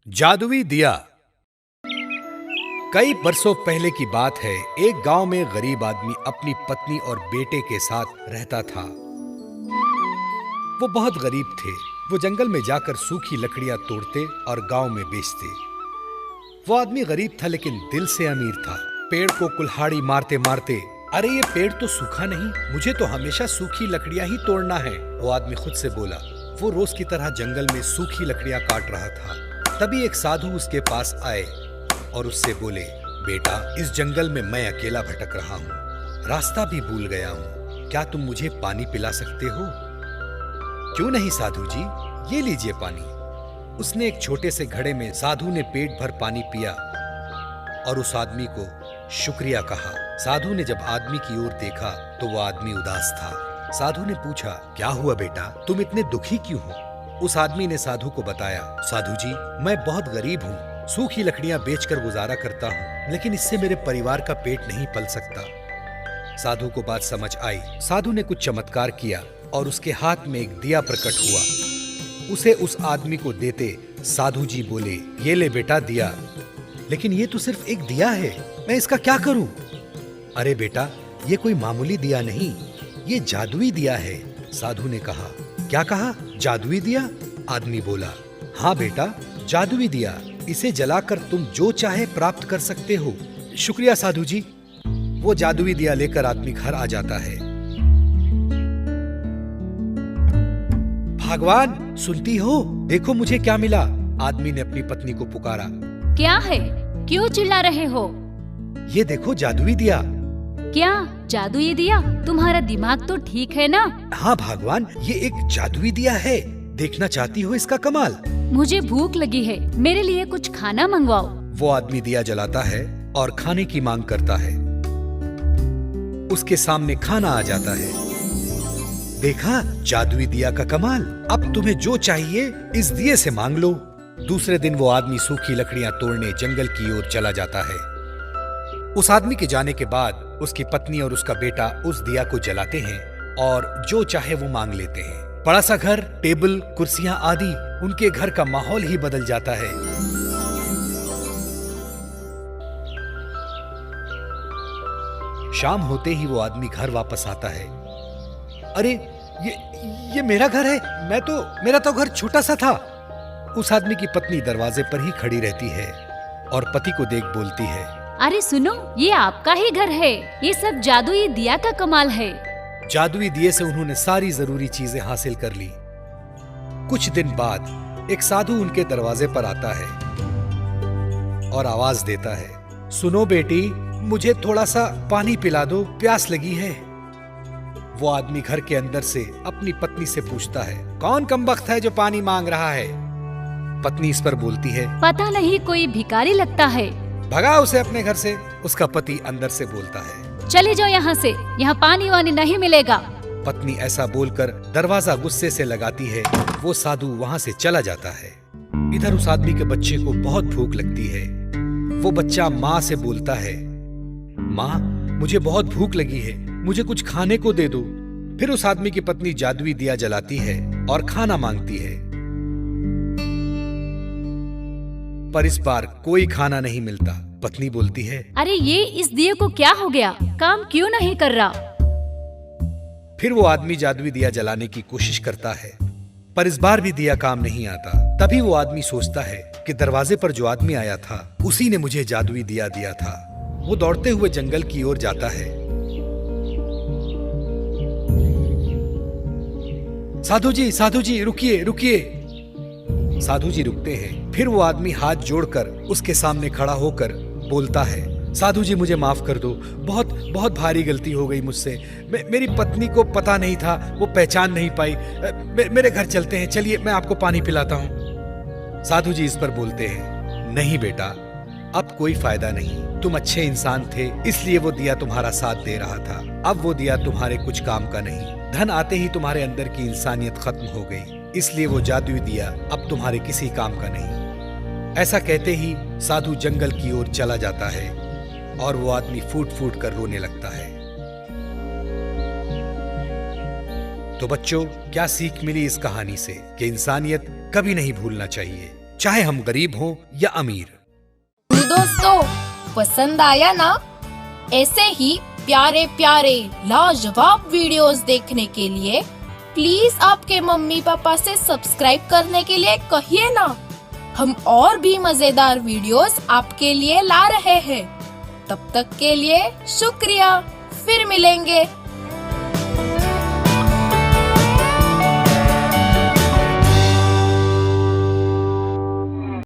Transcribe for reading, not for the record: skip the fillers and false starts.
जादुई दिया। कई बरसों पहले की बात है। एक गांव में गरीब आदमी अपनी पत्नी और बेटे के साथ रहता था। वो बहुत गरीब थे। वो जंगल में जाकर सूखी लकड़ियां तोड़ते और गांव में बेचते। वो आदमी गरीब था लेकिन दिल से अमीर था। पेड़ को कुल्हाड़ी मारते मारते, अरे ये पेड़ तो सूखा नहीं, मुझे तो हमेशा सूखी लकड़ियां ही तोड़ना है, वो आदमी खुद से बोला। वो रोज की तरह जंगल में सूखी लकड़ियां काट रहा था। तभी एक साधु उसके पास आए और उससे बोले, बेटा, इस जंगल में मैं अकेला भटक रहा हूँ, रास्ता भी भूल गया हूँ, क्या तुम मुझे पानी पिला सकते हो? क्यों नहीं साधु जी, ये लीजिए पानी। उसने एक छोटे से घड़े में साधु ने पेट भर पानी पिया और उस आदमी को शुक्रिया कहा। साधु ने जब आदमी की ओर देखा तो वो आदमी उदास था। साधु ने पूछा, क्या हुआ बेटा, तुम इतने दुखी क्यों हो? उस आदमी ने साधु को बताया, साधु जी, मैं बहुत गरीब हूँ, सूखी लकड़ियां बेचकर गुजारा करता हूँ, लेकिन इससे मेरे परिवार का पेट नहीं पल सकता। साधु को बात समझ आई। साधु ने कुछ चमत्कार किया और उसके हाथ में एक दिया प्रकट हुआ। उसे उस आदमी को देते साधु जी बोले, ये ले बेटा दिया। लेकिन ये तो सिर्फ एक दिया है, मैं इसका क्या करूं? अरे बेटा, ये कोई मामूली दिया नहीं, ये जादुई दिया है, साधु ने कहा। क्या कहा? जादुई दिया? आदमी बोला, हाँ बेटा, जादुई दिया, इसे जलाकर तुम जो चाहे प्राप्त कर सकते हो। शुक्रिया साधु जी। वो जादुई दिया लेकर आदमी घर आ जाता है। भगवान, सुनती हो, देखो मुझे क्या मिला। आदमी ने अपनी पत्नी को पुकारा। क्या है? क्यों चिल्ला रहे हो? ये देखो जादुई दिया। क्या जादुई दिया? तुम्हारा दिमाग तो ठीक है ना? हाँ भगवान, ये एक जादुई दिया है, देखना चाहती हो इसका कमाल? मुझे भूख लगी है, मेरे लिए कुछ खाना मंगवाओ। वो आदमी दिया जलाता है और खाने की मांग करता है। उसके सामने खाना आ जाता है। देखा, जादुई दिया का कमाल। अब तुम्हें जो चाहिए इस दिए से मांग लो। दूसरे दिन वो आदमी सूखी लकड़ियां तोड़ने जंगल की ओर चला जाता है। उस आदमी के जाने के बाद उसकी पत्नी और उसका बेटा उस दिया को जलाते हैं और जो चाहे वो मांग लेते हैं। बड़ा सा घर, टेबल, कुर्सियां आदि, उनके घर का माहौल ही बदल जाता है। शाम होते ही वो आदमी घर वापस आता है। अरे ये मेरा घर है, मेरा तो घर छोटा सा था। उस आदमी की पत्नी दरवाजे पर ही खड़ी रहती है और पति को देख बोलती है, अरे सुनो, ये आपका ही घर है, ये सब जादुई दिया का कमाल है। जादुई दिए से उन्होंने सारी जरूरी चीजें हासिल कर ली। कुछ दिन बाद एक साधु उनके दरवाजे पर आता है और आवाज देता है, सुनो बेटी, मुझे थोड़ा सा पानी पिला दो, प्यास लगी है। वो आदमी घर के अंदर से अपनी पत्नी से पूछता है, कौन कमबख्त है जो पानी मांग रहा है? पत्नी इस पर बोलती है, पता नहीं, कोई भिखारी लगता है, भगा उसे अपने घर से। उसका पति अंदर से बोलता है, चले जाओ यहाँ से, यहाँ पानी वानी नहीं मिलेगा। पत्नी ऐसा बोलकर दरवाजा गुस्से से लगाती है। वो साधु वहाँ से चला जाता है। इधर उस आदमी के बच्चे को बहुत भूख लगती है। वो बच्चा माँ से बोलता है, माँ, मुझे बहुत भूख लगी है, मुझे कुछ खाने को दे दो। फिर उस आदमी की पत्नी जादुई दिया जलाती है और खाना मांगती है, पर इस बार कोई खाना नहीं मिलता। पत्नी बोलती है, अरे ये इस दिए को क्या हो गया, काम क्यों नहीं कर रहा? फिर वो आदमी जादुई दिया जलाने की कोशिश करता है, पर इस बार भी दिया काम नहीं आता। तभी वो आदमी सोचता है कि दरवाजे पर जो आदमी आया था उसी ने मुझे जादुई दिया दिया था। वो दौड़ते हुए जंगल की ओर जाता है। साधु जी रुकिए रुकिए। साधु जी रुकते हैं। फिर वो आदमी हाथ जोड़कर उसके सामने खड़ा होकर बोलता है, साधु जी, मुझे माफ कर दो, बहुत बहुत भारी गलती हो गई मुझसे। मेरी पत्नी को पता नहीं था, वो पहचान नहीं पाई। मेरे घर चलते हैं, चलिए मैं आपको पानी पिलाता हूँ। साधु जी इस पर बोलते हैं, नहीं बेटा, अब कोई फायदा नहीं, तुम अच्छे इंसान थे इसलिए वो दिया तुम्हारा साथ दे रहा था, अब वो दिया तुम्हारे कुछ काम का नहीं। धन आते ही तुम्हारे अंदर की इंसानियत खत्म हो गई, इसलिए वो जादुई दिया अब तुम्हारे किसी काम का नहीं। ऐसा कहते ही साधु जंगल की ओर चला जाता है और वो आदमी फूट फूट कर रोने लगता है। तो बच्चों, क्या सीख मिली इस कहानी से? कि इंसानियत कभी नहीं भूलना चाहिए। चाहे हम गरीब हों या अमीर। तो दोस्तों, पसंद आया ना? ऐसे ही प्यारे प्यारे लाजवाब वीडियोस देखने के लिए प्लीज आपके मम्मी पापा से सब्सक्राइब करने के लिए कहिए ना। हम और भी मजेदार वीडियोस आपके लिए ला रहे हैं। तब तक के लिए शुक्रिया। फिर मिलेंगे।